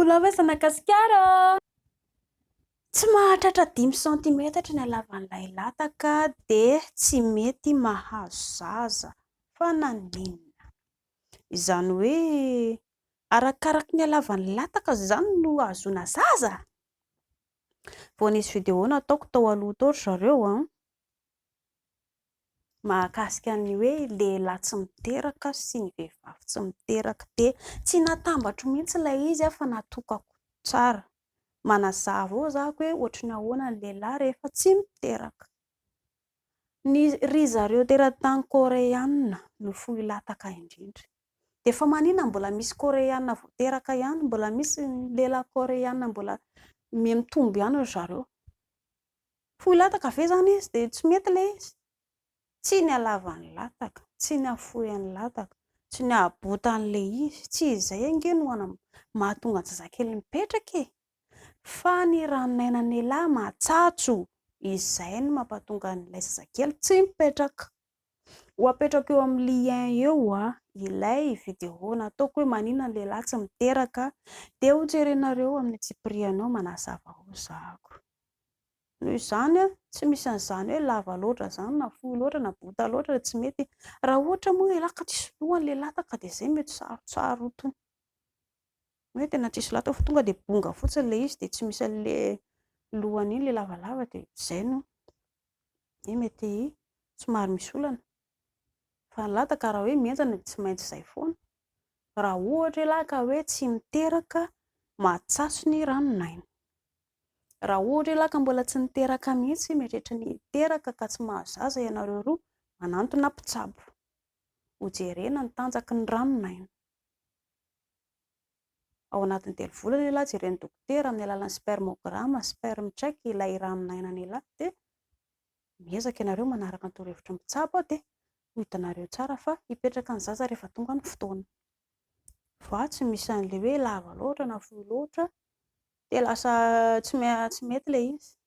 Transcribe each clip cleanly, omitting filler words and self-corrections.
Lava Madagasikara. Tsy mahatratra 5 cm ny halavan'ilay lataka dia tsy mety mahazo zaza fa naninona. Izany hoe arakaraky ny halavan'ny lataka izany no ahazoana zaza. Vao nisy vidéo nataoko tao aloha tao ry zareo mahakasika ny hoe lehilahy tsy miteraka sy ny vehivavy tsy miteraka, dia tsy natambatro mihitsy ilay izy fa natokako tsara. Manazava ao zako hoe ohatry ny ahoana ny lehilahy rehefa tsy miteraka. Ry zareo teratany Koreana no fohy lataka indrindra. Dia fa maninona mbola misy Koreana vao teraka ihany, mbola misy lehilahy Koreana mbola mitombo ihany ry zareo. Fohy lataka ve zany izy dia tsy mety ilay izy? Tsy ny halavan'ny lataka, tsy ny hafohan'ny lataka, tsy ny habotan'ilay izy, tsy izay ange no mahatonga ny zazakely mipetraka e. Fa ny ranonainan'ny lehilahy matsatso, izay no mampatonga an'ilay zazakely tsy mipetraka. Ho apetrako eo amin'ny lien eo ilay vidéo nataoko hoe maninona ny lehilahy tsy miteraka, dia ho jerenareo amin'ny tsipiriana ao manazava ao zahako. Noho izany tsy misy an'izany hoe lava loatra izany na fohy loatra na bota loatra tsy mety. Raha ohatra moa ialahy ka tsisy lohany ilay lataka dia izay mety sarotsara ho tony. Hoe tena tsisy lataka fa tonga dia bonga fotsiny ilay izy dia tsy misy an'ilay lohany iny ilay lavalava dia izay no mety somary misy olana. Fa ny lataka raha hoe mienjana dia tsy maintsy izay foana. Raha ohatra ialahy ka hoe tsy miteraka, matsatso ny ranonaina. Raha ohatra ialahy ka mbola tsy niteraka mihitsy, mieritreritra ny hiteraka ka tsy mahazo zaza ianareo roa, manantona mpitsabo. Ho jerena ny tanjaky ny ranonaina. Ao anatin'ny 3 volana ialahy jeren'ny dokotera amin'ny alalan'ny spermograma, sperme check ilay ranonainan'ny ialahy, dia miezaka ianareo manaraka ny torohevitra ny mpitsabo dia ho hitanareo tsara fa hipetraka ny zaza rehefa tonga ny fotoana. Fa tsy misy an'ilay hoe lava loatra na fohy loatra dia lasa tsy mety ilay izy.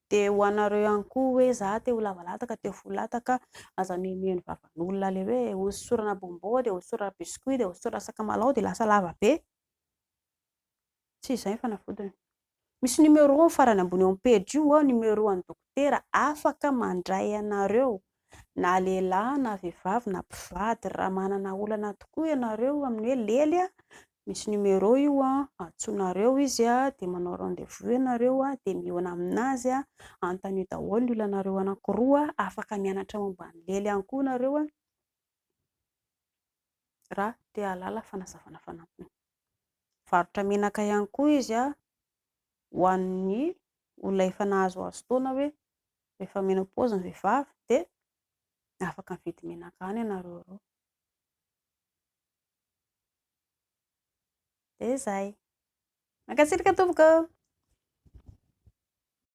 Dia ho anareo ihany koa hoe za te ho lava lataka, te ho fohy lataka, aza mihomehy ny vavan'olona ilay hoe hosorana bonbon dia hosorana biscuit dia hosorana sakamalaho dia lasa lava be. Tsy izay ny fanafodiny. Misy numéro amin'ny farany ambony eo amin'ny page io numéro an'ny dokotera afaka mandray anareo na lehilahy na vehivavy na mpivady. Raha manana olana tokoa ianareo amin'ny hoe lely, misy numéro io antsoinareo izy dia manao rendez-vous ianareo dia mihaona aminazy anontania daholo ny olanareo anankiroa. Afaka mianatra momba ny lely ihany koa nareo raha te hahalala fanazavana fanampiny. Varotra menaka ihany koa izy ho an'ny olona efa nahazoazo taona hoe rehefa menopause ny vehivavy dia afaka mividy menaka any ianareo roa. Dia izay. Mankasitraka tompoko.